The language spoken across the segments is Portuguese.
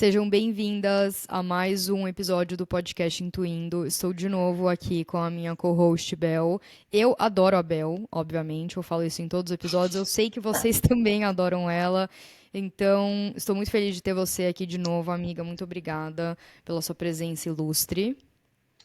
Sejam bem-vindas a mais um episódio do podcast Intuindo. Estou de novo aqui com a minha co-host Bel. Eu adoro a Bel, obviamente, eu falo isso em todos os episódios. Eu sei que vocês também adoram ela. Então, estou muito feliz de ter você aqui de novo, amiga. Muito obrigada pela sua presença ilustre.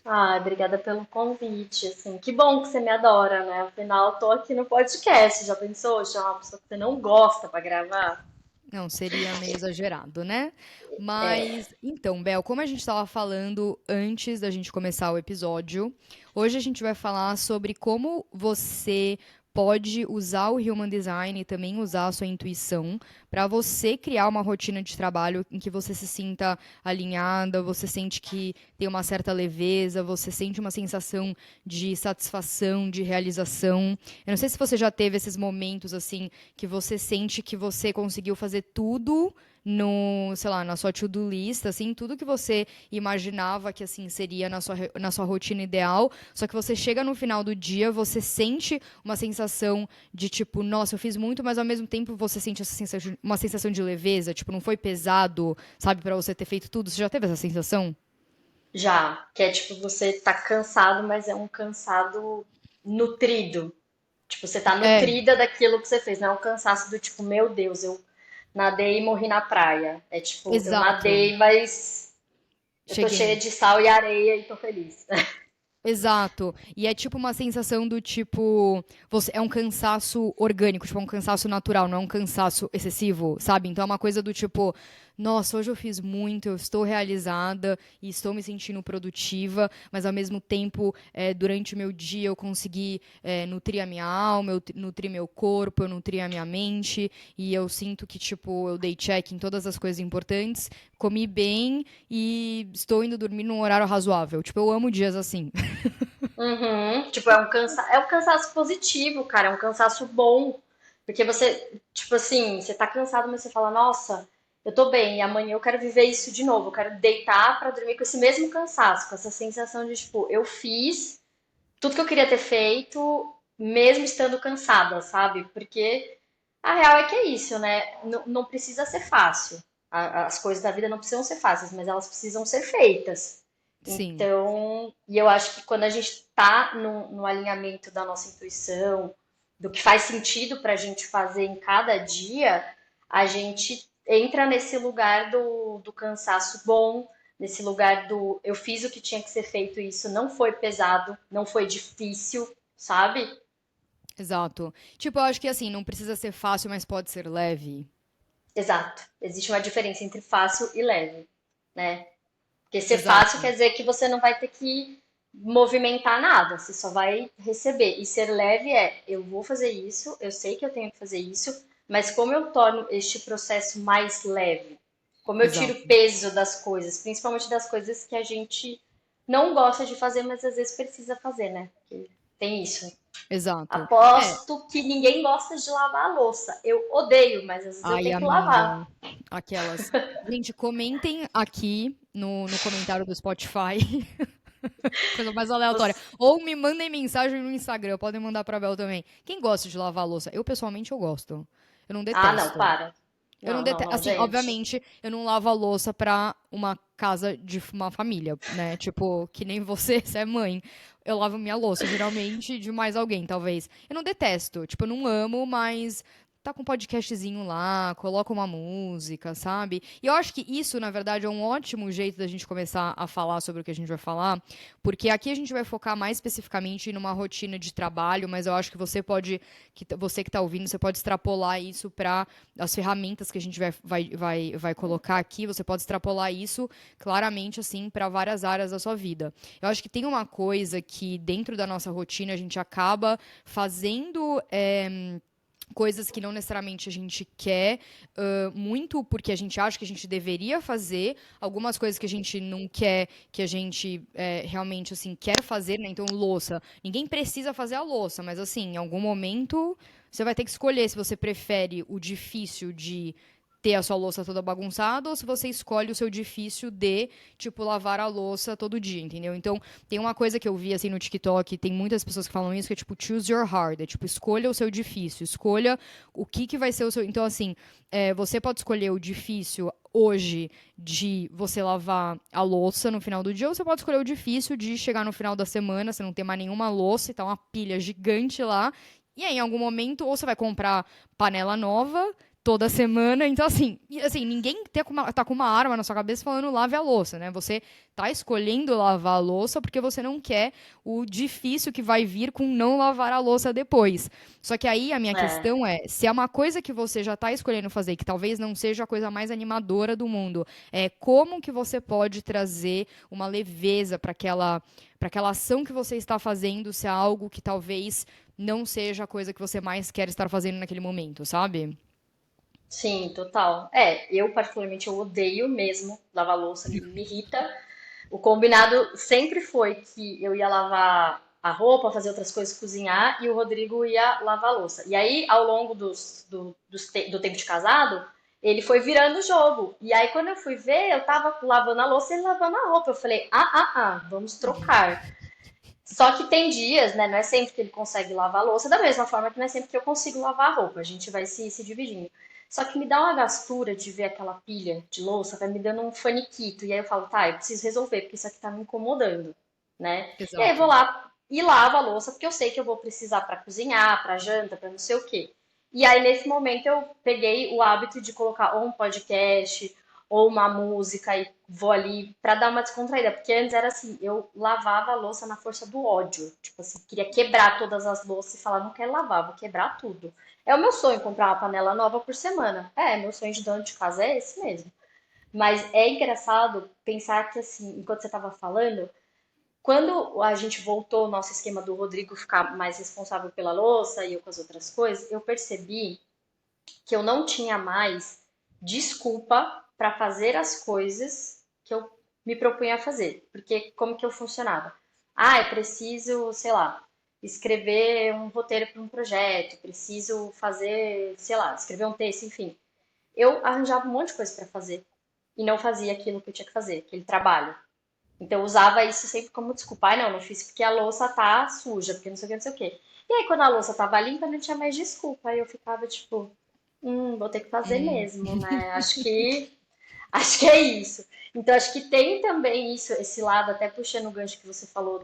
Ah, obrigada pelo convite, assim, que bom que você me adora, né? Afinal, eu tô aqui no podcast, já pensou? Chamar uma pessoa que você não gosta pra gravar? Não, seria meio exagerado, né? É, Mas, então, Bel, como a gente estava falando antes da gente começar o episódio, hoje a gente vai falar sobre como você pode usar o Human Design e também usar a sua intuição para você criar uma rotina de trabalho em que você se sinta alinhada, você sente que tem uma certa leveza, você sente uma sensação de satisfação, de realização. Eu não sei se você já teve esses momentos assim que você sente que você conseguiu fazer tudo no, sei lá, na sua to-do list, assim, tudo que você imaginava que assim seria na sua rotina ideal, só que você chega no final do dia, você sente uma sensação de tipo, nossa, eu fiz muito, mas ao mesmo tempo você sente essa sensação, uma sensação de leveza, tipo, não foi pesado, sabe, pra você ter feito tudo. Você já teve essa sensação? já, que é tipo, você tá cansado, mas é um cansado nutrido. Tipo, você tá É, nutrida daquilo que você fez, não é um cansaço do tipo, meu Deus, eu nadei e morri na praia. É tipo, eu exato. nadei, mas eu tô cheia Cheguei. de sal e areia e tô feliz. Exato. E é tipo uma sensação do tipo, você é um cansaço orgânico, tipo, é um cansaço natural, não é um cansaço excessivo, sabe? Então é uma coisa do tipo, nossa, hoje eu fiz muito, eu estou realizada e estou me sentindo produtiva, mas ao mesmo tempo, durante o meu dia eu consegui nutrir a minha alma, nutrir meu corpo, eu nutri a minha mente, e eu sinto que, tipo, eu dei check em todas as coisas importantes, comi bem e estou indo dormir num horário razoável. Tipo, eu amo dias assim. Uhum. Tipo, é um cansaço positivo, cara, é um cansaço bom. Porque você, tipo assim, você tá cansado, mas você fala, nossa, eu tô bem, e amanhã eu quero viver isso de novo. Eu quero deitar pra dormir com esse mesmo cansaço, com essa sensação de, tipo, eu fiz tudo que eu queria ter feito, mesmo estando cansada, sabe? Porque a real é que é isso, né? Não precisa ser fácil. As coisas da vida não precisam ser fáceis, mas elas precisam ser feitas. Sim, Então, e eu acho que quando a gente está no alinhamento da nossa intuição, do que faz sentido para a gente fazer em cada dia, a gente entra nesse lugar do cansaço bom, nesse lugar do eu fiz o que tinha que ser feito e isso não foi pesado, não foi difícil, sabe? exato. Tipo, eu acho que assim, não precisa ser fácil, mas pode ser leve. Exato. Existe uma diferença entre fácil e leve, né? Porque ser fácil Exato. quer dizer que você não vai ter que movimentar nada, você só vai receber. E ser leve é, eu vou fazer isso, eu sei que eu tenho que fazer isso, mas como eu torno este processo mais leve? Como eu tiro o Exato. peso das coisas, principalmente das coisas que a gente não gosta de fazer, mas às vezes precisa fazer, né? Porque tem isso. Exato. É. Aposto que ninguém gosta de lavar a louça. Eu odeio, mas às vezes eu Ai, tenho que amiga. lavar. Aquelas. Gente, comentem aqui no comentário do Spotify. Coisa mais aleatória. Você- Ou me mandem mensagem no Instagram. Podem mandar pra Bel também. Quem gosta de lavar a louça? Eu, pessoalmente, eu gosto. Eu não Ah, não, detesto. para. Eu não Não, não, detesto. não, Assim, gente. obviamente, eu não lavo a louça pra uma casa de uma família, né? Tipo, que nem você, você é mãe. Eu lavo minha louça, geralmente, de mais alguém, talvez. Eu não detesto. Tipo, eu não amo, mas tá com um podcastzinho lá, coloca uma música, sabe? E eu acho que isso, na verdade, é um ótimo jeito da gente começar a falar sobre o que a gente vai falar, porque aqui a gente vai focar mais especificamente numa rotina de trabalho, mas eu acho que você pode, você que tá ouvindo, você pode extrapolar isso para as ferramentas que a gente vai colocar aqui, você pode extrapolar isso claramente, assim, para várias áreas da sua vida. Eu acho que tem uma coisa que, dentro da nossa rotina, a gente acaba fazendo. Coisas que não necessariamente a gente quer, muito porque a gente acha que a gente deveria fazer, algumas coisas que a gente não quer, que a gente realmente assim quer fazer, né? Então, louça. Ninguém precisa fazer a louça, mas assim, em algum momento você vai ter que escolher se você prefere o difícil de ter a sua louça toda bagunçada ou se você escolhe o seu difícil de, tipo, lavar a louça todo dia, entendeu? Então, tem uma coisa que eu vi, assim, no TikTok, tem muitas pessoas que falam isso, que é, tipo, choose your hard. É, tipo, escolha o seu difícil, escolha o que vai ser o seu... Então, assim, você pode escolher o difícil hoje de você lavar a louça no final do dia, ou você pode escolher o difícil de chegar no final da semana, você não ter mais nenhuma louça e tá uma pilha gigante lá, e aí, em algum momento, ou você vai comprar panela nova toda semana. Então, assim, ninguém tá com uma arma na sua cabeça falando lave a louça, né? Você tá escolhendo lavar a louça porque você não quer o difícil que vai vir com não lavar a louça depois. Só que aí a minha É, questão é, se é uma coisa que você já tá escolhendo fazer, que talvez não seja a coisa mais animadora do mundo, como que você pode trazer uma leveza para aquela ação que você está fazendo, se é algo que talvez não seja a coisa que você mais quer estar fazendo naquele momento, sabe? sim, total. Eu particularmente eu odeio mesmo lavar louça, me irrita. O combinado sempre foi que eu ia lavar a roupa, fazer outras coisas, cozinhar, e o Rodrigo ia lavar a louça. E aí, ao longo do tempo de casado, ele foi virando o jogo. E aí, quando eu fui ver, eu tava lavando a louça e ele lavando a roupa. Eu falei, vamos trocar. Só que tem dias, né? Não é sempre que ele consegue lavar a louça, da mesma forma que não é sempre que eu consigo lavar a roupa. A gente vai se dividindo. Só que me dá uma gastura de ver aquela pilha de louça, vai me dando um faniquito. E aí eu falo, tá, eu preciso resolver, porque isso aqui tá me incomodando, né? E aí eu vou Exato. lá e lavo a louça, porque eu sei que eu vou precisar pra cozinhar, pra janta, pra não sei o quê. E aí nesse momento eu peguei o hábito de colocar ou um podcast ou uma música e vou ali pra dar uma descontraída, porque antes era assim, eu lavava a louça na força do ódio, tipo assim, queria quebrar todas as louças e falar, não quero lavar, vou quebrar tudo. É o meu sonho comprar uma panela nova por semana. Meu sonho de dono de casa é esse mesmo. Mas é engraçado pensar que assim, enquanto você estava falando, quando a gente voltou ao nosso esquema do Rodrigo ficar mais responsável pela louça e eu com as outras coisas, eu percebi que eu não tinha mais desculpa para fazer as coisas que eu me propunha a fazer. Porque como que eu funcionava? Eu preciso, sei lá, escrever um roteiro para um projeto, preciso fazer, sei lá, escrever um texto, enfim. Eu arranjava um monte de coisa para fazer e não fazia aquilo que eu tinha que fazer, aquele trabalho. Então eu usava isso sempre como desculpa. Não fiz porque a louça tá suja, porque não sei o que, não sei o que. E aí quando a louça tava limpa, não tinha mais desculpa. Aí eu ficava tipo, vou ter que fazer Hum, mesmo, né? Acho que é isso. Então acho que tem também isso, esse lado, até puxando o gancho que você falou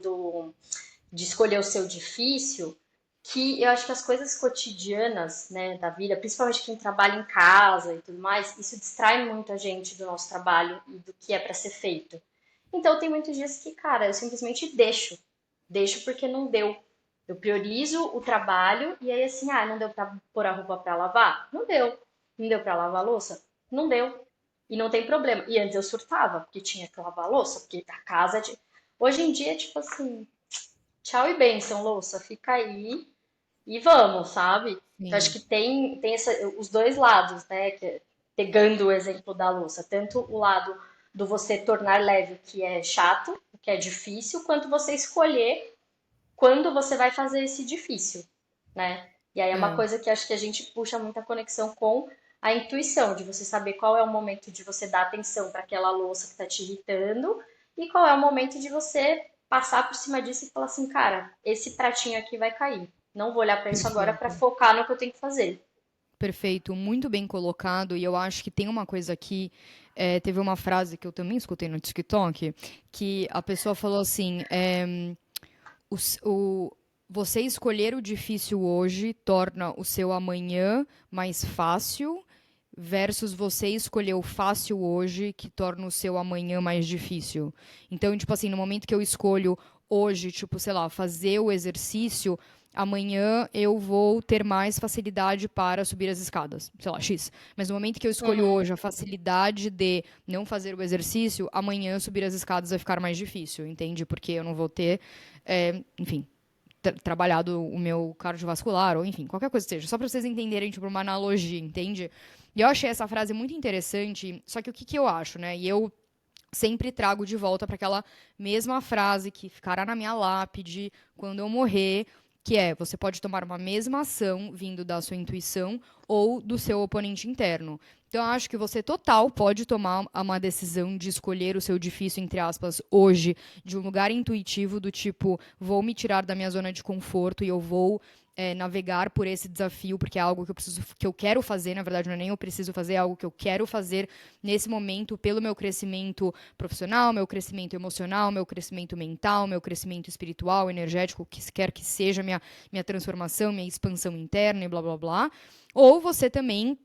de escolher o seu difícil, que eu acho que as coisas cotidianas, né, da vida, principalmente quem trabalha em casa e tudo mais, isso distrai muito a gente do nosso trabalho e do que é para ser feito. Então tem muitos dias que, cara, eu simplesmente deixo porque não deu. Eu priorizo o trabalho e aí assim, não deu pra pôr a roupa pra lavar? Não deu. Não deu pra lavar a louça? Não deu. E não tem problema. E antes eu surtava, porque tinha que lavar a louça, porque a casa de... Hoje em dia, tipo assim, tchau e bênção, louça, fica aí e vamos, sabe? Então acho sim. que tem os dois lados, né? Pegando o exemplo da louça, tanto o lado do você tornar leve, o que é chato, o que é difícil, quanto você escolher quando você vai fazer esse difícil, né? E aí é uma É. coisa que acho que a gente puxa muita conexão com a intuição, de você saber qual é o momento de você dar atenção para aquela louça que está te irritando e qual é o momento de você passar por cima disso e falar assim, cara, esse pratinho aqui vai cair. Não vou olhar para isso agora para Perfeito. focar no que eu tenho que fazer. Perfeito, muito bem colocado. E eu acho que tem uma coisa aqui. Teve uma frase que eu também escutei no TikTok, que a pessoa falou assim: o, s- o- você escolher o difícil hoje torna o seu amanhã mais fácil, versus você escolher o fácil hoje, que torna o seu amanhã mais difícil. Então, tipo assim, no momento que eu escolho hoje, tipo, sei lá, fazer o exercício, amanhã eu vou ter mais facilidade para subir as escadas, sei lá, X. Mas no momento que eu escolho Uhum. hoje a facilidade de não fazer o exercício, amanhã subir as escadas vai ficar mais difícil, entende? Porque eu não vou ter, enfim, trabalhado o meu cardiovascular, ou enfim, qualquer coisa que seja. Só para vocês entenderem, tipo, uma analogia, entende? E eu achei essa frase muito interessante, só que o que, que eu acho, né? E eu sempre trago de volta para aquela mesma frase que ficará na minha lápide quando eu morrer, que é: você pode tomar uma mesma ação vindo da sua intuição ou do seu oponente interno. Então, eu acho que você total pode tomar uma decisão de escolher o seu difícil, entre aspas, hoje, de um lugar intuitivo do tipo, vou me tirar da minha zona de conforto e eu vou navegar por esse desafio, porque é algo que eu preciso, que eu quero fazer, na verdade, não é nem eu preciso fazer, é algo que eu quero fazer nesse momento pelo meu crescimento profissional, meu crescimento emocional, meu crescimento mental, meu crescimento espiritual, energético, o que quer que seja minha transformação, minha expansão interna e blá blá blá. Ou você também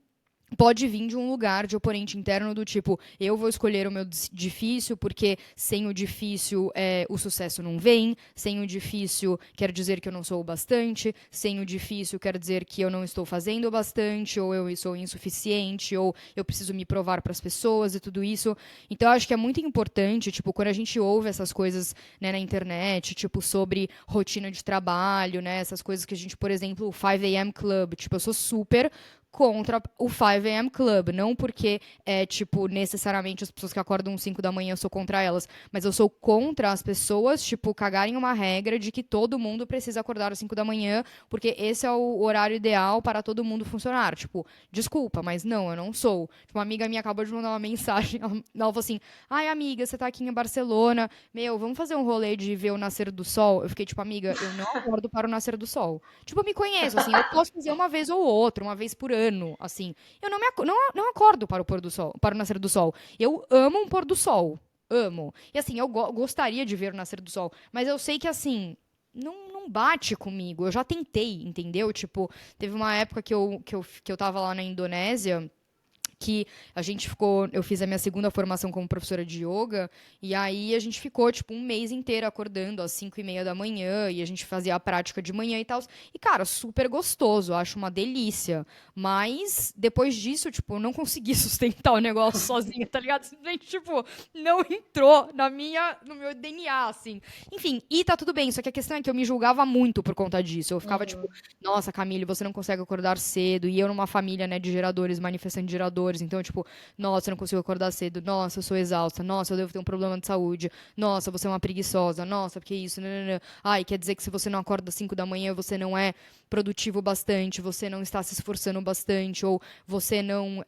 pode vir de um lugar de oponente interno do tipo, eu vou escolher o meu difícil porque sem o difícil o sucesso não vem, sem o difícil quer dizer que eu não sou o bastante, sem o difícil quer dizer que eu não estou fazendo o bastante, ou eu sou insuficiente, ou eu preciso me provar para as pessoas e tudo isso. Então eu acho que é muito importante, tipo, quando a gente ouve essas coisas, né, na internet, tipo, sobre rotina de trabalho, né, essas coisas que a gente, por exemplo, o 5 a.m. Club, tipo, eu sou super contra o 5 a.m. Club. Não porque é, tipo, necessariamente as pessoas que acordam 5 da manhã eu sou contra elas, mas eu sou contra as pessoas, tipo, cagarem uma regra de que todo mundo precisa acordar às 5 da manhã, porque esse é o horário ideal para todo mundo funcionar. Tipo, desculpa, mas não, eu não sou. Tipo, uma amiga minha acabou de mandar uma mensagem, ela falou assim: ai, amiga, você tá aqui em Barcelona, meu, vamos fazer um rolê de ver o nascer do sol? Eu fiquei, tipo, amiga, eu não acordo para o nascer do sol. Tipo, eu me conheço, assim, eu posso fazer uma vez ou outra, uma vez por ano, assim. Eu não acordo para o pôr do sol, para o nascer do sol. Eu amo um pôr do sol. Amo. E assim, eu gostaria de ver o nascer do sol, mas eu sei que assim, não bate comigo. Eu já tentei, entendeu? Tipo, teve uma época que eu tava lá na Indonésia que a gente ficou, eu fiz a minha segunda formação como professora de yoga, e aí a gente ficou, tipo, um mês inteiro acordando às 5:30 da manhã, e a gente fazia a prática de manhã e tal. E, cara, super gostoso, eu acho uma delícia. Mas, depois disso, tipo, eu não consegui sustentar o negócio sozinha, tá ligado? Simplesmente, tipo, não entrou no meu DNA, assim. Enfim, e tá tudo bem, só que a questão é que eu me julgava muito por conta disso. Eu ficava, tipo, Uhum. nossa, Camille, você não consegue acordar cedo. E eu numa família, né, de geradores, manifestando de geradores. Então, tipo, nossa, eu não consigo acordar cedo. Nossa, eu sou exausta. Nossa, eu devo ter um problema de saúde. Nossa, você é uma preguiçosa. Nossa, porque isso? Nananã. Ai, quer dizer que se você não acorda às 5 da manhã, você não é produtivo bastante, você não está se esforçando bastante, ou você não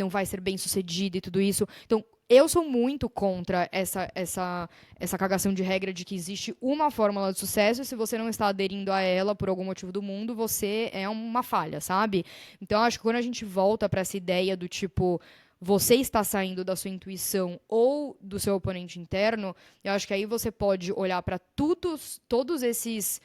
vai ser bem sucedido e tudo isso. Então, eu sou muito contra essa cagação de regra de que existe uma fórmula de sucesso e se você não está aderindo a ela por algum motivo do mundo, você é uma falha, sabe? Então, acho que quando a gente volta para essa ideia do tipo, você está saindo da sua intuição ou do seu oponente interno, eu acho que aí você pode olhar para todos esses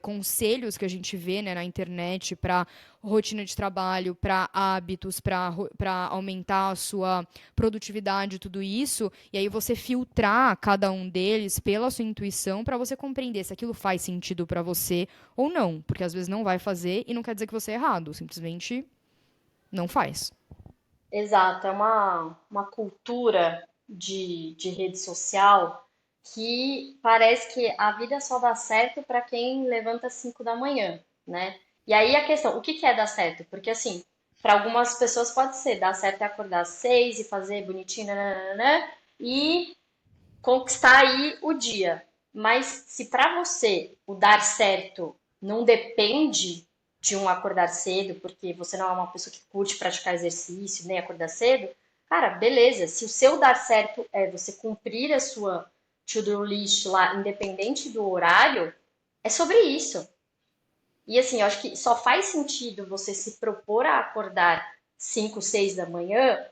conselhos que a gente vê, né, na internet para rotina de trabalho, para hábitos, para aumentar a sua produtividade, tudo isso, e aí você filtrar cada um deles pela sua intuição para você compreender se aquilo faz sentido para você ou não, porque às vezes não vai fazer e não quer dizer que você é errado, simplesmente não faz. Exato, é uma cultura de rede social que parece que a vida só dá certo para quem levanta às 5 da manhã, né? E aí a questão, o que que é dar certo? Porque assim, para algumas pessoas pode ser dar certo é acordar às 6 e fazer bonitinho, nananana, e conquistar aí o dia. Mas se para você o dar certo não depende de um acordar cedo, porque você não é uma pessoa que curte praticar exercício, nem acordar cedo, cara, beleza. Se o seu dar certo é você cumprir a sua to-do list lá, independente do horário, é sobre isso. E assim, eu acho que só faz sentido você se propor a acordar 5, 6 da manhã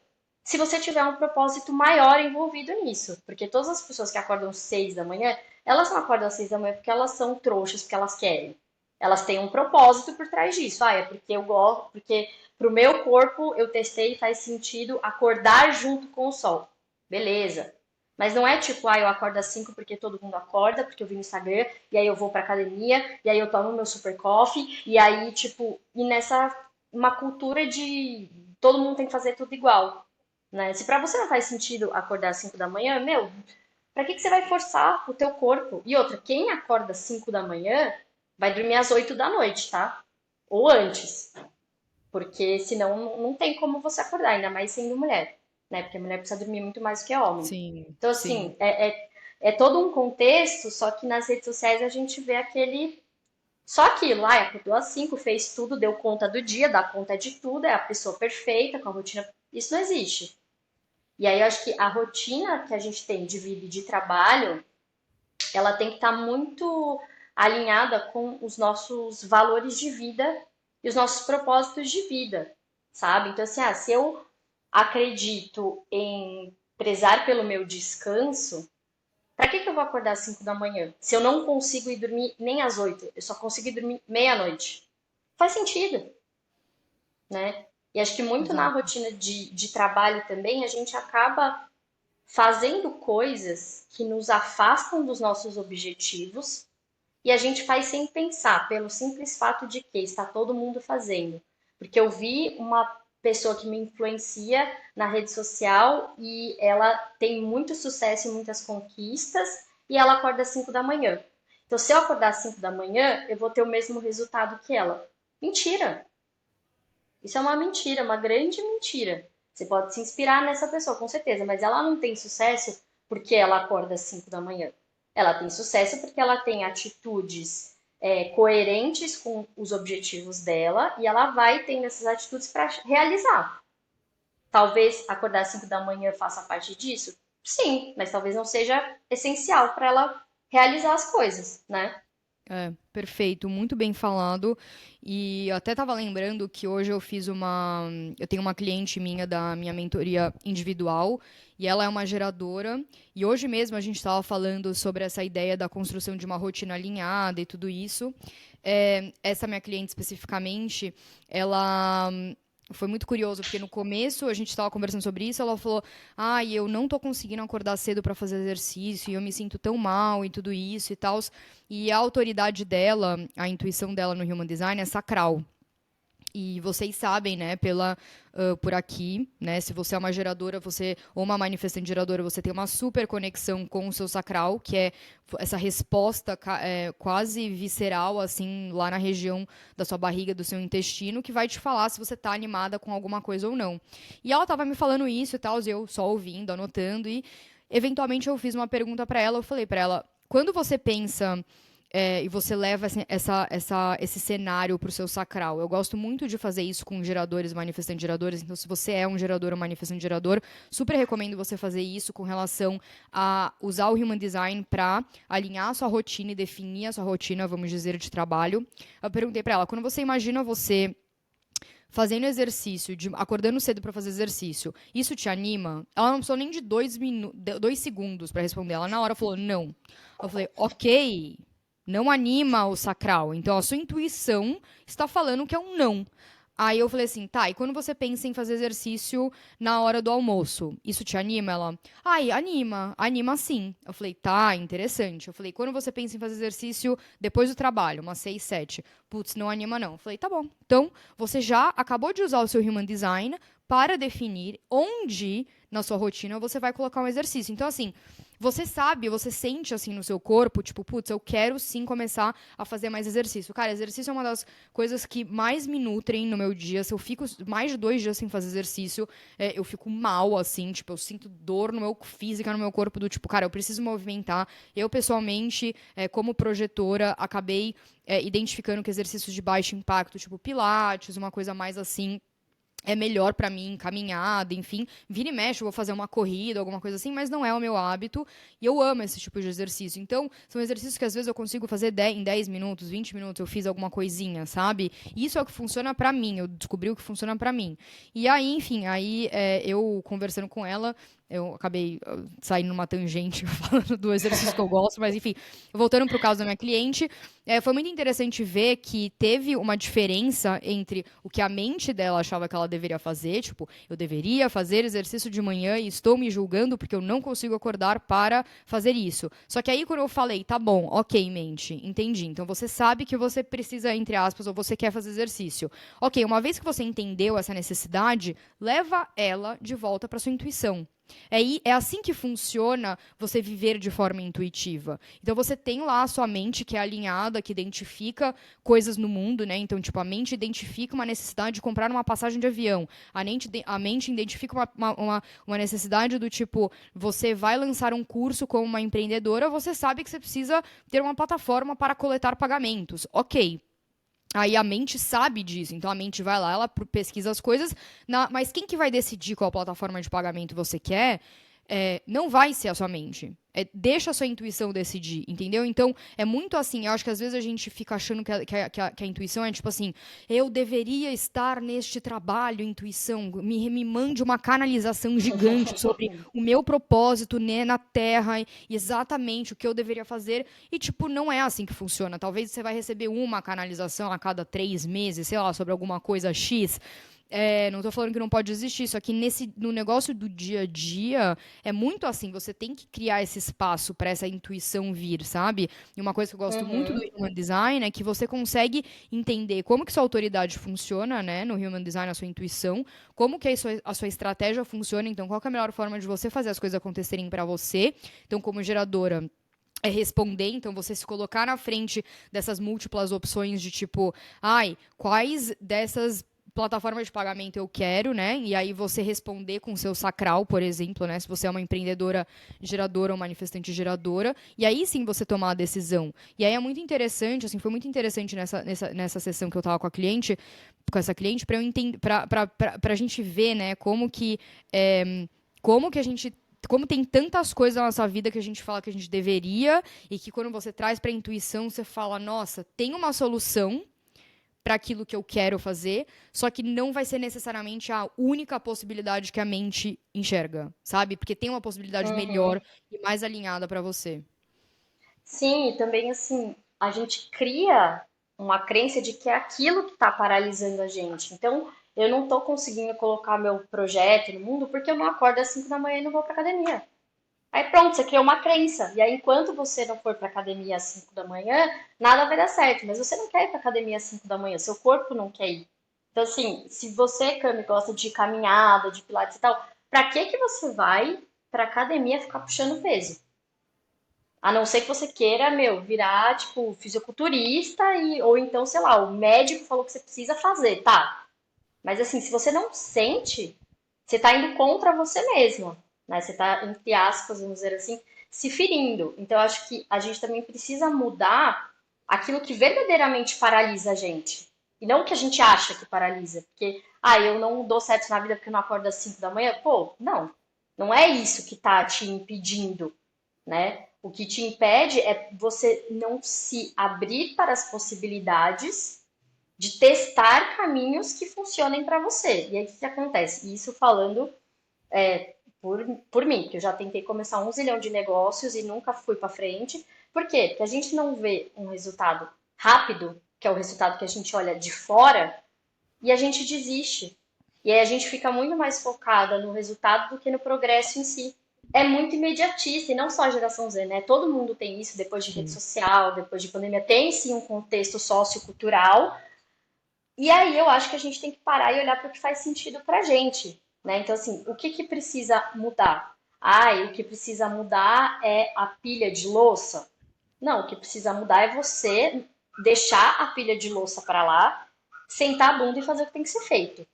se você tiver um propósito maior envolvido nisso. Porque todas as pessoas que acordam 6 da manhã, elas não acordam às 6 da manhã porque elas são trouxas, porque elas querem. Elas têm um propósito por trás disso. Ah, é porque eu gosto, porque pro meu corpo eu testei e faz sentido acordar junto com o sol. Beleza. Mas não é tipo, ah, eu acordo às 5 porque todo mundo acorda, porque eu vi no Instagram, e aí eu vou pra academia, e aí eu tomo meu super coffee, e aí, tipo, e nessa uma cultura de todo mundo tem que fazer tudo igual, né? Se pra você não faz sentido acordar às 5 da manhã, meu, pra que que você vai forçar o teu corpo? E outra, quem acorda às 5 da manhã vai dormir às 8 da noite, tá? Ou antes, porque senão não tem como você acordar, ainda mais sendo mulher, né? Porque a mulher precisa dormir muito mais do que homem. Sim, Então, sim. assim, é todo um contexto, só que nas redes sociais a gente vê aquele. Só aquilo, ai, acordou às 5, fez tudo, deu conta do dia, dá conta de tudo, é a pessoa perfeita, com a rotina. Isso não existe. E aí eu acho que a rotina que a gente tem de vida e de trabalho, ela tem que estar muito alinhada com os nossos valores de vida e os nossos propósitos de vida, sabe? Então, assim, se eu acredito em prezar pelo meu descanso, para que eu vou acordar às 5 da manhã? Se eu não consigo ir dormir nem às 8, eu só consigo ir dormir meia-noite. Faz sentido, né? E acho que muito na Exato. rotina de trabalho também, a gente acaba fazendo coisas que nos afastam dos nossos objetivos e a gente faz sem pensar, pelo simples fato de que está todo mundo fazendo. Porque eu vi uma pessoa que me influencia na rede social e ela tem muito sucesso e muitas conquistas e ela acorda às 5 da manhã. Então, se eu acordar às 5 da manhã, eu vou ter o mesmo resultado que ela. Mentira! Isso é uma mentira, uma grande mentira. Você pode se inspirar nessa pessoa, com certeza, mas ela não tem sucesso porque ela acorda às 5 da manhã. Ela tem sucesso porque ela tem atitudes coerentes com os objetivos dela e ela vai tendo essas atitudes para realizar. Talvez acordar às 5 da manhã faça parte disso? Sim, mas talvez não seja essencial para ela realizar as coisas, né? É, perfeito, muito bem falado. E eu até estava lembrando que hoje eu fiz uma. Eu tenho uma cliente minha da minha mentoria individual e ela é uma geradora. E hoje mesmo a gente estava falando sobre essa ideia da construção de uma rotina alinhada e tudo isso. Essa minha cliente especificamente, ela foi muito curioso, porque no começo a gente estava conversando sobre isso, ela falou: "Ai, eu não tô conseguindo acordar cedo para fazer exercício, e eu me sinto tão mal e tudo isso e tal". E a autoridade dela, a intuição dela no Human Design é sacral. E vocês sabem, né, por aqui, né, se você é uma geradora, você ou uma manifestante geradora, você tem uma super conexão com o seu sacral, que é essa resposta quase visceral, assim, lá na região da sua barriga, do seu intestino, que vai te falar se você está animada com alguma coisa ou não. E ela estava me falando isso e tal, e eu só ouvindo, anotando, e eventualmente eu fiz uma pergunta para ela, eu falei para ela, quando você pensa e você leva assim, esse cenário para o seu sacral. Eu gosto muito de fazer isso com geradores, manifestantes geradores. Então, se você é um gerador ou manifestante gerador, super recomendo você fazer isso com relação a usar o Human Design para alinhar a sua rotina e definir a sua rotina, vamos dizer, de trabalho. Eu perguntei para ela, quando você imagina você fazendo exercício, acordando cedo para fazer exercício, isso te anima? Ela não precisou nem de 2 segundos para responder. Ela na hora falou não. Eu falei, ok, não anima o sacral. Então a sua intuição está falando que é um não. Aí eu falei assim, tá, e quando você pensa em fazer exercício na hora do almoço, isso te anima? Ela, ai, anima sim. Eu falei, tá, interessante. Eu falei, quando você pensa em fazer exercício depois do trabalho, umas 6, 7, putz, não anima não. Eu falei, tá bom. Então, você já acabou de usar o seu Human Design para definir onde na sua rotina você vai colocar um exercício. Então, assim, você sabe, você sente assim no seu corpo, tipo, putz, eu quero sim começar a fazer mais exercício. Cara, exercício é uma das coisas que mais me nutrem no meu dia. Se eu fico mais de 2 dias sem fazer exercício, eu fico mal, assim, tipo, eu sinto dor no meu física, no meu corpo, do tipo, cara, eu preciso movimentar. Eu, pessoalmente, como projetora, acabei identificando que exercícios de baixo impacto, tipo pilates, uma coisa mais assim, é melhor pra mim, caminhada, enfim. Vira e mexe, eu vou fazer uma corrida, alguma coisa assim, mas não é o meu hábito. E eu amo esse tipo de exercício. Então, são exercícios que às vezes eu consigo fazer em 10 minutos, 20 minutos, eu fiz alguma coisinha, sabe? E isso é o que funciona pra mim, eu descobri o que funciona pra mim. E aí, enfim, eu conversando com ela, eu acabei saindo numa tangente falando do exercício que eu gosto, mas enfim, voltando pro caso da minha cliente, foi muito interessante ver que teve uma diferença entre o que a mente dela achava que ela deveria fazer, tipo, eu deveria fazer exercício de manhã e estou me julgando porque eu não consigo acordar para fazer isso. Só que aí quando eu falei, tá bom, ok, mente, entendi. Então você sabe que você precisa, entre aspas, ou você quer fazer exercício. Ok, uma vez que você entendeu essa necessidade, leva ela de volta para sua intuição. É assim que funciona você viver de forma intuitiva. Então você tem lá a sua mente que é alinhada, que identifica coisas no mundo, né? Então, tipo, a mente identifica uma necessidade de comprar uma passagem de avião. A mente identifica uma necessidade do tipo, você vai lançar um curso como uma empreendedora, você sabe que você precisa ter uma plataforma para coletar pagamentos. Ok. Aí a mente sabe disso, então a mente vai lá, ela pesquisa as coisas, mas quem que vai decidir qual plataforma de pagamento você quer? Não vai ser a sua mente. Deixa a sua intuição decidir, entendeu? Então, é muito assim. Eu acho que às vezes a gente fica achando que a intuição é tipo assim: eu deveria estar neste trabalho, intuição, me mande uma canalização gigante sobre o meu propósito, né, na Terra, e exatamente o que eu deveria fazer. E, tipo, não é assim que funciona. Talvez você vai receber uma canalização a cada 3 meses, sei lá, sobre alguma coisa X. Não tô falando que não pode existir, só que no negócio do dia a dia é muito assim, você tem que criar esse espaço para essa intuição vir, sabe? E uma coisa que eu gosto muito do Uhum, Human Design é que você consegue entender como que sua autoridade funciona, né, no Human Design, a sua intuição, como que a sua estratégia funciona, então qual que é a melhor forma de você fazer as coisas acontecerem para você. Então, como geradora, é responder, então você se colocar na frente dessas múltiplas opções de tipo, ai, quais dessas plataformas de pagamento eu quero, né? E aí você responder com o seu sacral, por exemplo, né? Se você é uma empreendedora geradora ou manifestante geradora, e aí sim você tomar a decisão. E aí é muito interessante, assim, foi muito interessante nessa sessão que eu tava com essa cliente, para eu entender, pra gente ver, né, como que a gente como tem tantas coisas na nossa vida que a gente fala que a gente deveria e que quando você traz para a intuição, você fala, nossa, tem uma solução para aquilo que eu quero fazer, só que não vai ser necessariamente a única possibilidade que a mente enxerga, sabe? Porque tem uma possibilidade uhum. melhor e mais alinhada para você. Sim, e também assim, a gente cria uma crença de que é aquilo que está paralisando a gente. Então, eu não estou conseguindo colocar meu projeto no mundo porque eu não acordo às 5 da manhã e não vou para academia. Aí pronto, você criou uma crença. E aí, enquanto você não for para academia às 5 da manhã, nada vai dar certo. Mas você não quer ir para academia às 5 da manhã, seu corpo não quer ir. Então, assim, se você, Cami, gosta de caminhada, de pilates e tal, pra que que você vai pra academia ficar puxando peso? A não ser que você queira, meu, virar, tipo, fisiculturista ou então, sei lá, o médico falou que você precisa fazer, tá? Mas assim, se você não sente, você tá indo contra você mesmo, né? Você tá, entre aspas, vamos dizer assim, se ferindo. Então, eu acho que a gente também precisa mudar aquilo que verdadeiramente paralisa a gente. E não o que a gente acha que paralisa. Porque, eu não dou certo na vida porque eu não acordo às 5 da manhã. Pô, não. Não é isso que tá te impedindo, né? O que te impede é você não se abrir para as possibilidades de testar caminhos que funcionem para você. E aí o que acontece? Isso falando por mim, que eu já tentei começar 1 zilhão de negócios e nunca fui para frente. Por quê? Porque a gente não vê um resultado rápido, que é o resultado que a gente olha de fora, e a gente desiste. E aí a gente fica muito mais focada no resultado do que no progresso em si. É muito imediatista, e não só a geração Z, né? Todo mundo tem isso depois de rede Sim. social, depois de pandemia, tem sim um contexto sociocultural. E aí eu acho que a gente tem que parar e olhar para o que faz sentido para a gente, né? Então, assim, o que que precisa mudar? O que precisa mudar é a pilha de louça? Não, o que precisa mudar é você deixar a pilha de louça para lá, sentar a bunda e fazer o que tem que ser feito.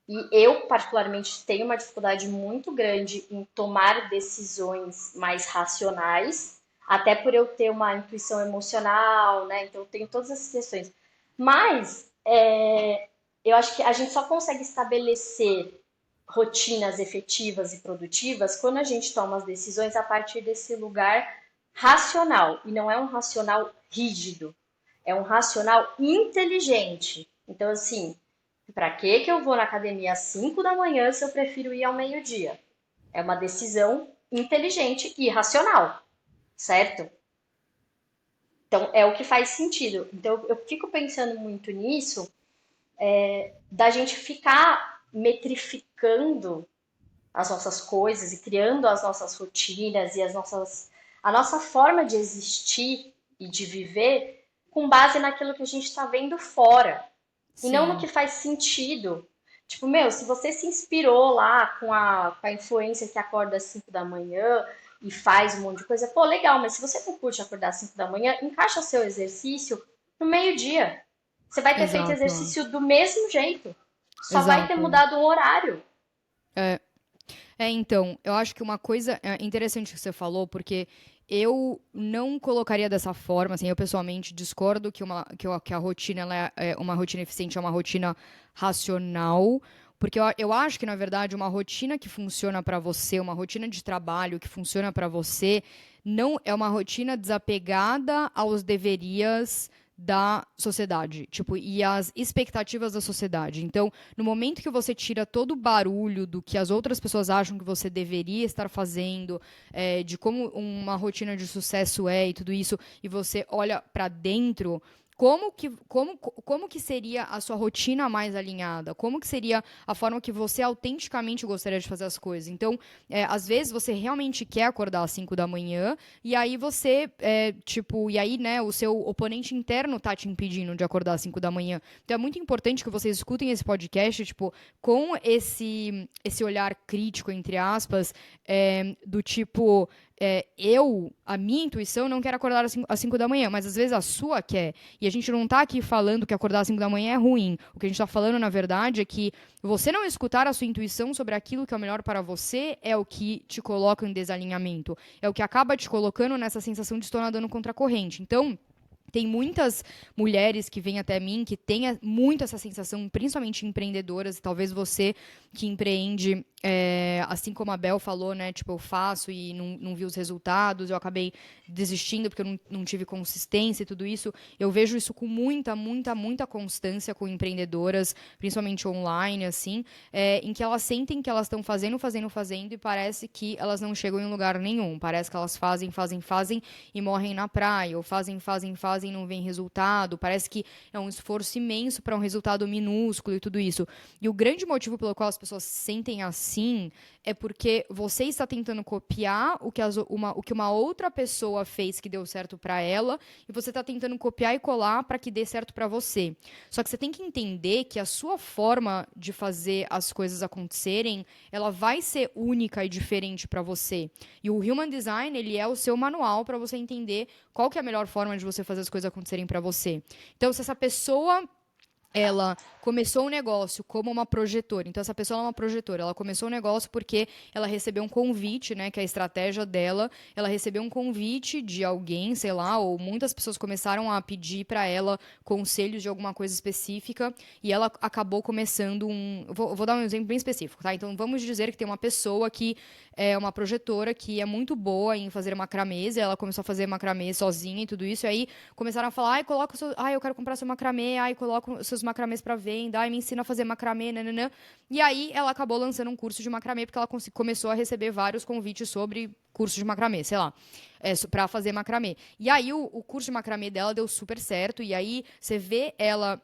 E eu, particularmente, tenho uma dificuldade muito grande em tomar decisões mais racionais, até por eu ter uma intuição emocional, né? Então, eu tenho todas essas questões. Mas, eu acho que a gente só consegue estabelecer rotinas efetivas e produtivas quando a gente toma as decisões a partir desse lugar racional. E não é um racional rígido, é um racional inteligente. Então, assim, para que eu vou na academia às 5 da manhã se eu prefiro ir ao meio-dia? É uma decisão inteligente e racional, certo? Então, é o que faz sentido. Então, eu fico pensando muito nisso, da gente ficar metrificando as nossas coisas e criando as nossas rotinas e a nossa forma de existir e de viver com base naquilo que a gente está vendo fora e não no Sim. que faz sentido. Tipo, meu, se você se inspirou lá com a influência que acorda às 5 da manhã e faz um monte de coisa, pô, legal, mas se você não curte acordar às 5 da manhã, encaixa seu exercício no meio-dia. Você vai ter feito Exato, exercício do mesmo jeito, só vai ter exato. mudado o horário. É, então, eu acho que uma coisa interessante que você falou, porque eu não colocaria dessa forma, assim, eu pessoalmente discordo que a rotina ela é uma rotina eficiente, é uma rotina racional, porque eu acho que, na verdade, uma rotina que funciona para você, uma rotina de trabalho que funciona para você, não é uma rotina desapegada aos deverias da sociedade, tipo, e as expectativas da sociedade. Então, no momento que você tira todo o barulho do que as outras pessoas acham que você deveria estar fazendo, de como uma rotina de sucesso é e tudo isso, e você olha para dentro, como que seria a sua rotina mais alinhada? Como que seria a forma que você autenticamente gostaria de fazer as coisas? Então, às vezes você realmente quer acordar às 5 da manhã, e aí tipo, e aí, né, o seu oponente interno tá te impedindo de acordar às 5 da manhã. Então é muito importante que vocês escutem esse podcast, tipo, com esse olhar crítico, entre aspas, do tipo, a minha intuição não quer acordar às 5 da manhã, mas às vezes a sua quer. E a gente não tá aqui falando que acordar às 5 da manhã é ruim. O que a gente tá falando, na verdade, é que você não escutar a sua intuição sobre aquilo que é o melhor para você é o que te coloca em desalinhamento. É o que acaba te colocando nessa sensação de estou nadando contra a corrente. Então, tem muitas mulheres que vêm até mim que têm muito essa sensação, principalmente empreendedoras, e talvez você que empreende, assim como a Bel falou, né? Tipo, eu faço e não vi os resultados, eu acabei desistindo porque eu não tive consistência e tudo isso. Eu vejo isso com muita, muita, muita constância com empreendedoras, principalmente online, assim, em que elas sentem que elas estão fazendo, fazendo, fazendo e parece que elas não chegam em lugar nenhum. Parece que elas fazem, fazem, fazem e morrem na praia, ou fazem, fazem, fazem e não vem resultado. Parece que é um esforço imenso para um resultado minúsculo e tudo isso. E o grande motivo pelo qual as pessoas se sentem assim é porque você está tentando copiar o que uma outra pessoa fez que deu certo para ela e você está tentando copiar e colar para que dê certo para você. Só que você tem que entender que a sua forma de fazer as coisas acontecerem, ela vai ser única e diferente para você. E o Human Design, ele é o seu manual para você entender qual que é a melhor forma de você fazer as coisas acontecerem para você. Então, se essa pessoa ela começou o negócio como uma projetora. Então, essa pessoa é uma projetora. Ela começou o negócio porque ela recebeu um convite, né? Que é a estratégia dela. Ela recebeu um convite de alguém, sei lá, ou muitas pessoas começaram a pedir para ela conselhos de alguma coisa específica. E ela acabou começando um. Vou dar um exemplo bem específico, tá? Então, vamos dizer que tem uma pessoa que é uma projetora que é muito boa em fazer macramês. E ela começou a fazer macramê sozinha e tudo isso. E aí começaram a falar, ai, coloca o seu, ai, eu quero comprar seu macramê, ai, coloca os seus macramês para venda, ai, me ensina a fazer macramê, nananã. E aí ela acabou lançando um curso de macramê porque ela começou a receber vários convites sobre curso de macramê, sei lá, para fazer macramê. E aí o curso de macramê dela deu super certo, e aí você vê ela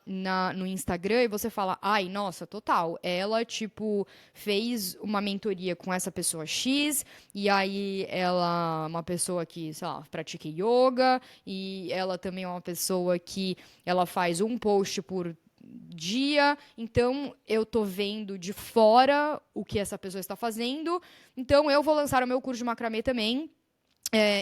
no Instagram e você fala, ai, nossa, total, ela, tipo, fez uma mentoria com essa pessoa X, e aí ela é uma pessoa que, sei lá, pratica yoga, e ela também é uma pessoa que ela faz um post por dia, então eu tô vendo de fora o que essa pessoa está fazendo, então eu vou lançar o meu curso de macramê também.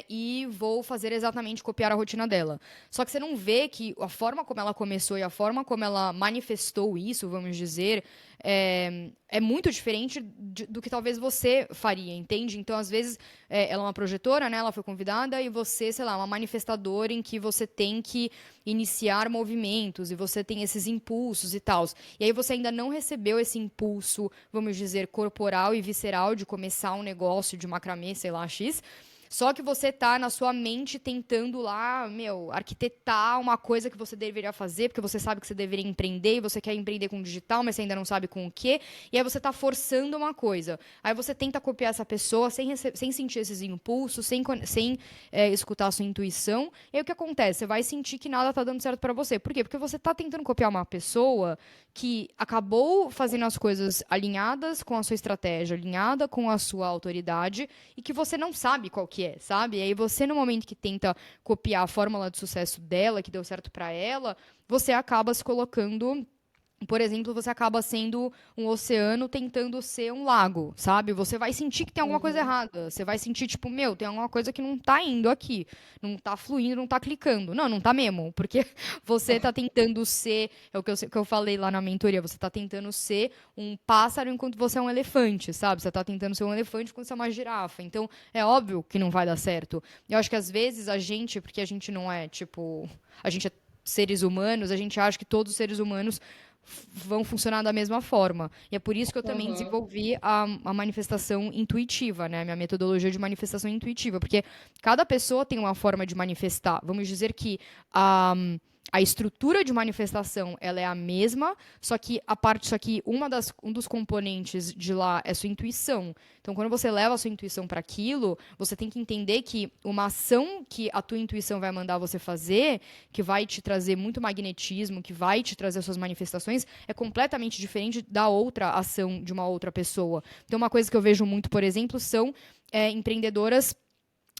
E vou fazer exatamente copiar a rotina dela. Só que você não vê que a forma como ela começou e a forma como ela manifestou isso, vamos dizer, é muito diferente do que talvez você faria, entende? Então, às vezes, ela é uma projetora, né? Ela foi convidada e você, sei lá, uma manifestadora em que você tem que iniciar movimentos e você tem esses impulsos e tal. E aí você ainda não recebeu esse impulso, vamos dizer, corporal e visceral de começar um negócio de macramê, sei lá, X. Só que você tá na sua mente tentando lá, meu, arquitetar uma coisa que você deveria fazer, porque você sabe que você deveria empreender, e você quer empreender com digital, mas você ainda não sabe com o quê, e aí você tá forçando uma coisa. Aí você tenta copiar essa pessoa sem sentir esses impulsos, sem escutar a sua intuição, e aí o que acontece? Você vai sentir que nada tá dando certo pra você. Por quê? Porque você tá tentando copiar uma pessoa que acabou fazendo as coisas alinhadas com a sua estratégia, alinhada com a sua autoridade, e que você não sabe qual que é, sabe? E aí você, no momento que tenta copiar a fórmula de sucesso dela, que deu certo pra ela, você acaba se colocando por exemplo, você acaba sendo um oceano tentando ser um lago, sabe? Você vai sentir que tem alguma coisa Uhum. errada. Você vai sentir, tipo, meu, tem alguma coisa que não tá indo aqui. Não tá fluindo, não tá clicando. Não, não tá mesmo. Porque você tá tentando ser. É o que eu falei lá na mentoria. Você tá tentando ser um pássaro enquanto você é um elefante, sabe? Você tá tentando ser um elefante enquanto você é uma girafa. Então, é óbvio que não vai dar certo. Eu acho que às vezes a gente, porque a gente não é, tipo. A gente é seres humanos, a gente acha que todos os seres humanos vão funcionar da mesma forma. E é por isso que eu também Uhum. desenvolvi a manifestação intuitiva, né? Minha metodologia de manifestação intuitiva, porque cada pessoa tem uma forma de manifestar. Vamos dizer que a a estrutura de manifestação ela é a mesma, só que um dos componentes de lá é sua intuição. Então, quando você leva a sua intuição para aquilo, você tem que entender que uma ação que a tua intuição vai mandar você fazer, que vai te trazer muito magnetismo, que vai te trazer suas manifestações, é completamente diferente da outra ação de uma outra pessoa. Então, uma coisa que eu vejo muito, por exemplo, são empreendedoras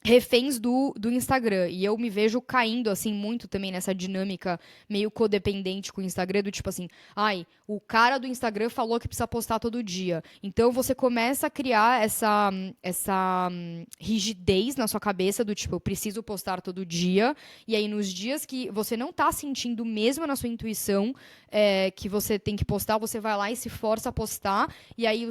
reféns do Instagram. E eu me vejo caindo, assim, muito também nessa dinâmica meio codependente com o Instagram, do tipo assim, ai, o cara do Instagram falou que precisa postar todo dia. Então você começa a criar essa rigidez na sua cabeça do tipo, eu preciso postar todo dia. E aí, nos dias que você não tá sentindo mesmo na sua intuição que você tem que postar, você vai lá e se força a postar. E aí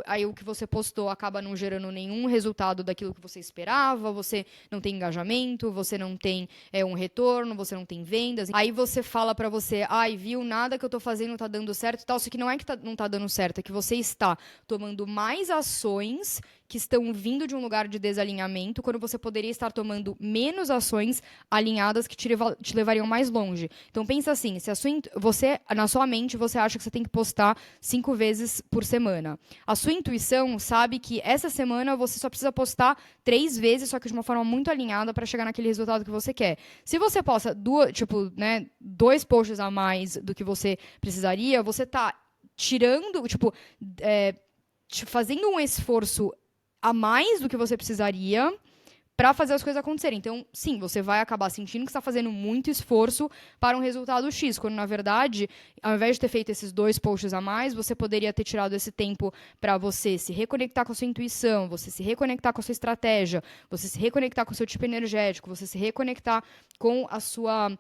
aí o que você postou acaba não gerando nenhum resultado daquilo que você esperava, você não tem engajamento, você não tem um retorno, você não tem vendas. Aí você fala pra você, ai, viu, nada que eu tô fazendo tá dando certo e tal. Só que não é que não tá dando certo, é que você está tomando mais ações que estão vindo de um lugar de desalinhamento, quando você poderia estar tomando menos ações alinhadas que te levariam mais longe. Então pensa assim, se você na sua mente você acha que você tem que postar 5 vezes por semana. A sua intuição sabe que essa semana você só precisa postar 3 vezes, só que de uma forma muito alinhada para chegar naquele resultado que você quer. Se você posta tipo, né, 2 posts a mais do que você precisaria, você tá tirando, tipo, é, fazendo um esforço a mais do que você precisaria para fazer as coisas acontecerem. Então, sim, você vai acabar sentindo que está fazendo muito esforço para um resultado X, quando na verdade, ao invés de ter feito esses 2 posts a mais, você poderia ter tirado esse tempo para você se reconectar com a sua intuição, você se reconectar com a sua estratégia, você se reconectar com o seu tipo energético, você se reconectar com a sua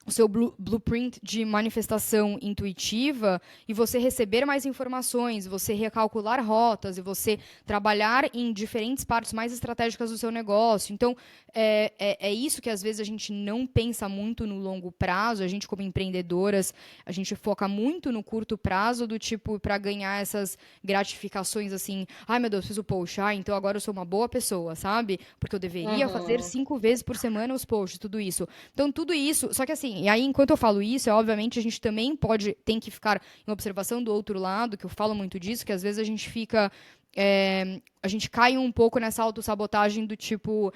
o seu blueprint de manifestação intuitiva e você receber mais informações, você recalcular rotas e você trabalhar em diferentes partes mais estratégicas do seu negócio. Então, é isso que às vezes a gente não pensa muito no longo prazo. A gente, como empreendedoras, a gente foca muito no curto prazo, do tipo, para ganhar essas gratificações assim, ai meu Deus, fiz o post, então agora eu sou uma boa pessoa, sabe? Porque eu deveria fazer Uhum. 5 vezes por semana os posts, tudo isso. Então, tudo isso. Só que assim, e aí, enquanto eu falo isso, obviamente, a gente também tem que ficar em observação do outro lado, que eu falo muito disso, que às vezes a gente fica. A gente cai um pouco nessa autossabotagem do tipo,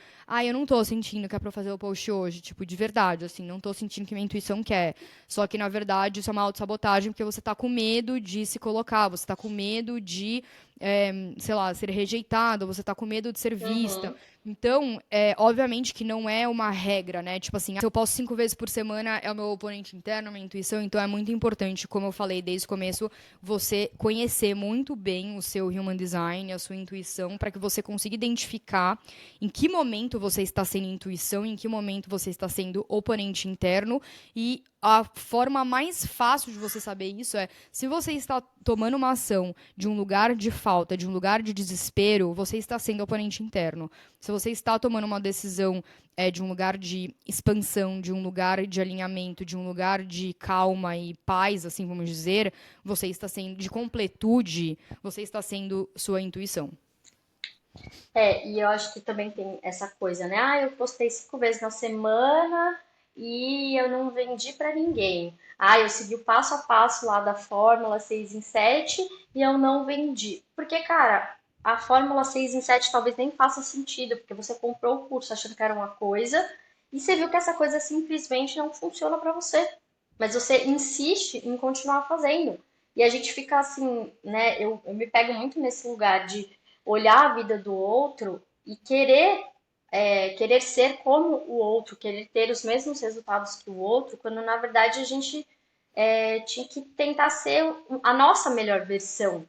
eu não tô sentindo que é pra eu fazer o post hoje, tipo, de verdade, assim, não tô sentindo que minha intuição quer. Só que, na verdade, isso é uma autossabotagem porque você tá com medo de se colocar, você tá com medo de, sei lá, ser rejeitado, você tá com medo de ser vista. Uhum. Então, obviamente que não é uma regra, né? Tipo assim, se eu posto 5 vezes por semana, é o meu oponente interno, a minha intuição, então é muito importante, como eu falei desde o começo, você conhecer muito bem o seu human design, a sua intuição, para que você consiga identificar em que momento você está sendo intuição, em que momento você está sendo oponente interno e a forma mais fácil de você saber isso é se você está tomando uma ação de um lugar de falta, de um lugar de desespero, você está sendo oponente interno. Se você está tomando uma decisão de um lugar de expansão, de um lugar de alinhamento, de um lugar de calma e paz, assim vamos dizer, você está sendo de completude, você está sendo sua intuição. E eu acho que também tem essa coisa, né? Eu postei 5 vezes na semana e eu não vendi pra ninguém. Eu segui o passo a passo lá da Fórmula 6 em 7 e eu não vendi. Porque, cara, a Fórmula 6 em 7 talvez nem faça sentido, porque você comprou o curso achando que era uma coisa e você viu que essa coisa simplesmente não funciona pra você. Mas você insiste em continuar fazendo. E a gente fica assim, né? Eu me pego muito nesse lugar de olhar a vida do outro e querer ser como o outro, querer ter os mesmos resultados que o outro, quando na verdade a gente tinha que tentar ser a nossa melhor versão,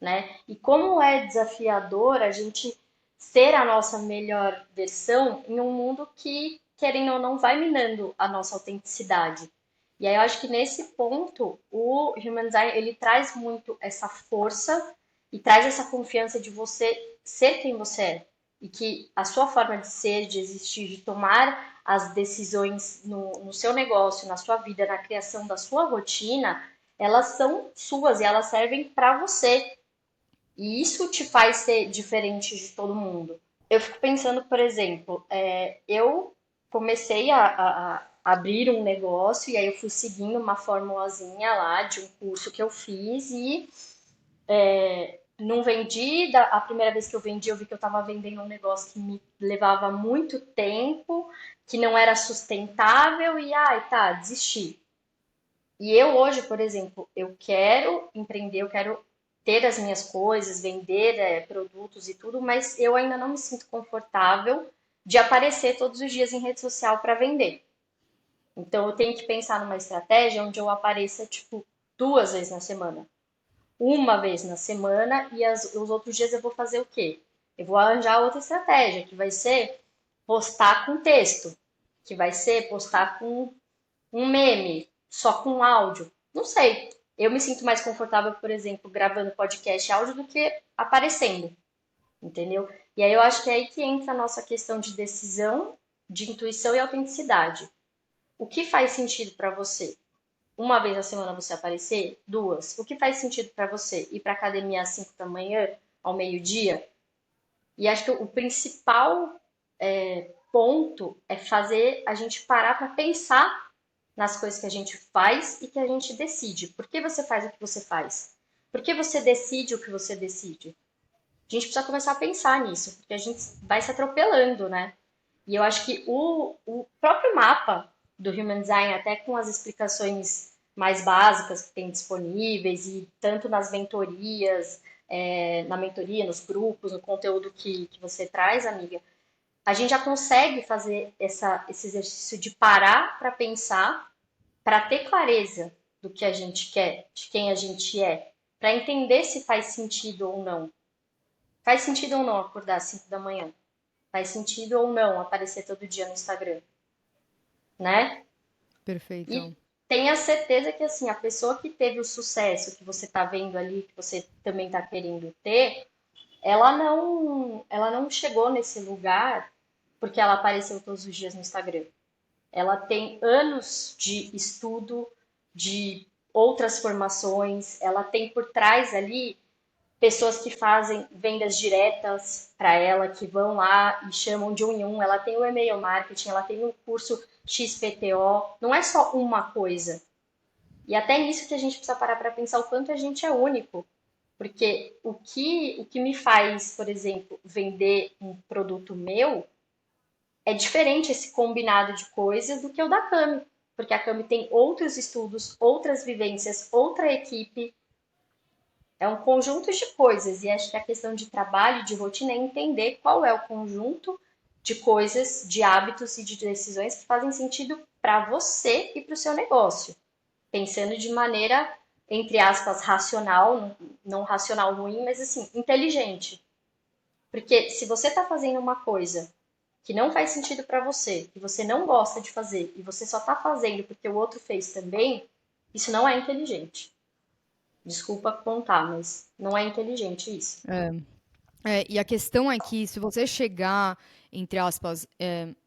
né? E como é desafiador a gente ser a nossa melhor versão em um mundo que, querendo ou não, vai minando a nossa autenticidade. E aí eu acho que nesse ponto o Human Design ele traz muito essa força e traz essa confiança de você ser quem você é. E que a sua forma de ser, de existir, de tomar as decisões no seu negócio, na sua vida, na criação da sua rotina, elas são suas e elas servem para você. E isso te faz ser diferente de todo mundo. Eu fico pensando, por exemplo, eu comecei a abrir um negócio e aí eu fui seguindo uma formulazinha lá de um curso que eu fiz e não vendi. A primeira vez que eu vendi, eu vi que eu estava vendendo um negócio que me levava muito tempo, que não era sustentável e, ai, tá, desisti. E eu hoje, por exemplo, eu quero empreender, eu quero ter as minhas coisas, vender produtos e tudo, mas eu ainda não me sinto confortável de aparecer todos os dias em rede social para vender. Então eu tenho que pensar numa estratégia onde eu apareça tipo 2 vezes na semana, uma vez na semana e os outros dias eu vou fazer o quê? Eu vou arranjar outra estratégia, que vai ser postar com texto, que vai ser postar com um meme, só com áudio. Não sei. Eu me sinto mais confortável, por exemplo, gravando podcast áudio do que aparecendo, entendeu? E aí eu acho que é aí que entra a nossa questão de decisão, de intuição e autenticidade. O que faz sentido para você? Uma vez na semana você aparecer? Duas. O que faz sentido para você? Ir para academia às 5 da manhã, ao meio-dia? E acho que o principal ponto é fazer a gente parar para pensar nas coisas que a gente faz e que a gente decide. Por que você faz o que você faz? Por que você decide o que você decide? A gente precisa começar a pensar nisso, porque a gente vai se atropelando, né? E eu acho que o próprio mapa do Human Design, até com as explicações mais básicas que tem disponíveis, e tanto nas mentorias, na mentoria, nos grupos, no conteúdo que você traz, amiga, a gente já consegue fazer esse exercício de parar para pensar, para ter clareza do que a gente quer, de quem a gente é, para entender se faz sentido ou não. Faz sentido ou não acordar às 5 da manhã? Faz sentido ou não aparecer todo dia no Instagram, né? E Perfeito. tenha certeza que assim, a pessoa que teve o sucesso que você está vendo ali, que você também está querendo ter, ela não chegou nesse lugar porque ela apareceu todos os dias no Instagram. Ela tem anos de estudo, de outras formações, ela tem por trás ali pessoas que fazem vendas diretas para ela, que vão lá e chamam de um em um. Ela tem o e-mail marketing, ela tem o curso XPTO. Não é só uma coisa. E até nisso que a gente precisa parar para pensar o quanto a gente é único. Porque o que me faz, por exemplo, vender um produto meu é diferente esse combinado de coisas do que o da Cami. Porque a Cami tem outros estudos, outras vivências, outra equipe, é um conjunto de coisas, e acho que a questão de trabalho, de rotina, é entender qual é o conjunto de coisas, de hábitos e de decisões que fazem sentido para você e para o seu negócio. Pensando de maneira, entre aspas, racional, não racional ruim, mas assim, inteligente. Porque se você está fazendo uma coisa que não faz sentido para você, que você não gosta de fazer, e você só está fazendo porque o outro fez também, isso não é inteligente. Desculpa contar, mas não é inteligente isso. E a questão é que se você chegar, entre aspas,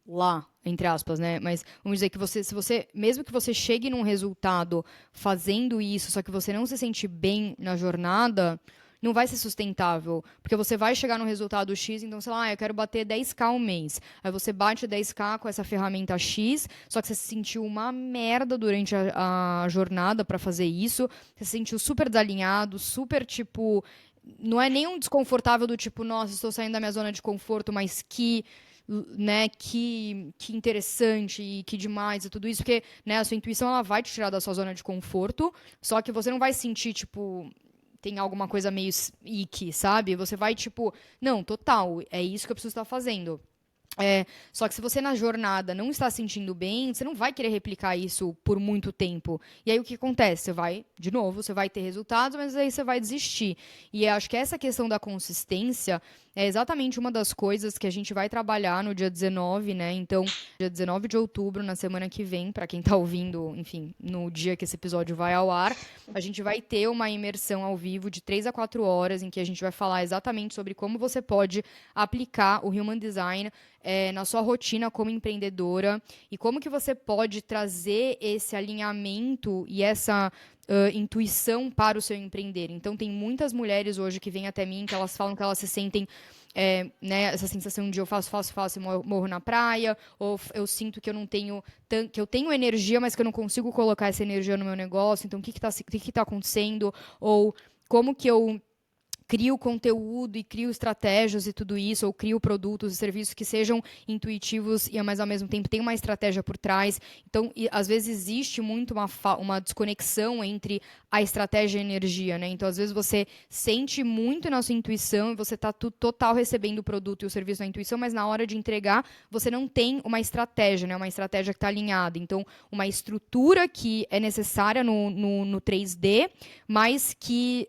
lá, entre aspas, né? Mas vamos dizer que você, se você, mesmo que você chegue num resultado fazendo isso, só que você não se sente bem na jornada, não vai ser sustentável. Porque você vai chegar no resultado X, então, sei lá, eu quero bater 10K um mês. Aí você bate 10K com essa ferramenta X, só que você se sentiu uma merda durante a jornada para fazer isso. Você se sentiu super desalinhado, super, tipo, não é nem um desconfortável do tipo, nossa, estou saindo da minha zona de conforto, mas né, que interessante e que demais e tudo isso, porque, né, a sua intuição ela vai te tirar da sua zona de conforto, só que você não vai sentir, tipo, tem alguma coisa meio icky, sabe? Você vai, tipo, não, total, é isso que eu preciso estar fazendo. Só que se você na jornada não está se sentindo bem, você não vai querer replicar isso por muito tempo. E aí o que acontece? Você vai, de novo, você vai ter resultados, mas aí você vai desistir. E eu acho que essa questão da consistência é exatamente uma das coisas que a gente vai trabalhar no dia 19, né? Então, dia 19 de outubro, na semana que vem, para quem está ouvindo, enfim, no dia que esse episódio vai ao ar, a gente vai ter uma imersão ao vivo de 3 a 4 horas, em que a gente vai falar exatamente sobre como você pode aplicar o Human Design na sua rotina como empreendedora e como que você pode trazer esse alinhamento e essa intuição para o seu empreender. Então, tem muitas mulheres hoje que vêm até mim que elas falam que elas se sentem né, essa sensação de eu faço e morro na praia, ou eu sinto que eu não tenho que eu tenho energia, mas que eu não consigo colocar essa energia no meu negócio. Então, o que tá acontecendo? Ou como que eu crio conteúdo e crio estratégias e tudo isso, ou crio produtos e serviços que sejam intuitivos e, mas ao mesmo tempo tem uma estratégia por trás. Então, às vezes existe muito uma desconexão entre a estratégia e a energia, né? Então, às vezes você sente muito na sua intuição e você está total recebendo o produto e o serviço na intuição, mas na hora de entregar, você não tem uma estratégia, né? Uma estratégia que está alinhada. Então, uma estrutura que é necessária no 3D, mas que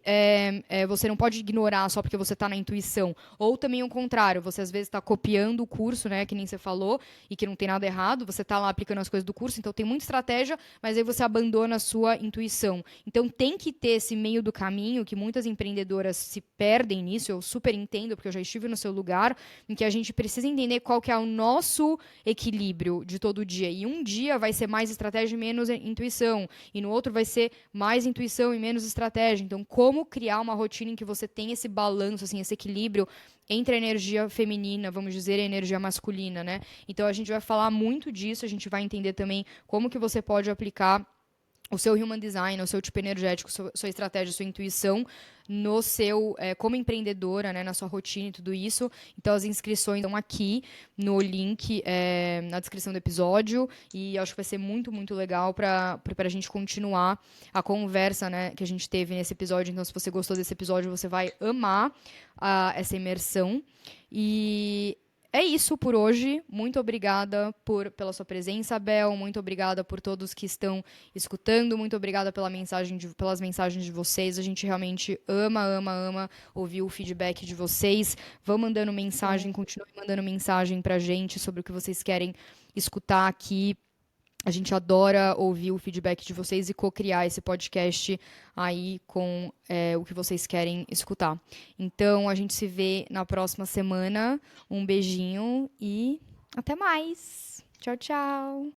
você não pode ignorar só porque você está na intuição. Ou também o contrário, você às vezes está copiando o curso, né, que nem você falou, e que não tem nada errado, você está lá aplicando as coisas do curso, então tem muita estratégia, mas aí você abandona a sua intuição. Então tem que ter esse meio do caminho, que muitas empreendedoras se perdem nisso, eu super entendo, porque eu já estive no seu lugar, em que a gente precisa entender qual que é o nosso equilíbrio de todo dia. E um dia vai ser mais estratégia e menos intuição, e no outro vai ser mais intuição e menos estratégia. Então, como criar uma rotina em que você tem esse balanço, assim, esse equilíbrio entre a energia feminina, vamos dizer, e a energia masculina, né? Então, a gente vai falar muito disso, a gente vai entender também como que você pode aplicar o seu human design, o seu tipo energético, sua estratégia, sua intuição no seu, como empreendedora, né, na sua rotina e tudo isso. Então, as inscrições estão aqui no link, na descrição do episódio, e acho que vai ser muito, muito legal para a gente continuar a conversa, né, que a gente teve nesse episódio. Então, se você gostou desse episódio, você vai amar essa imersão. E é isso por hoje. Muito obrigada pela sua presença, Bel. Muito obrigada por todos que estão escutando. Muito obrigada pelas mensagens de vocês. A gente realmente ama, ama, ama ouvir o feedback de vocês. Vão mandando mensagem, continuem mandando mensagem pra gente sobre o que vocês querem escutar aqui. A gente adora ouvir o feedback de vocês e co-criar esse podcast aí com o que vocês querem escutar. Então, a gente se vê na próxima semana. Um beijinho e até mais. Tchau, tchau.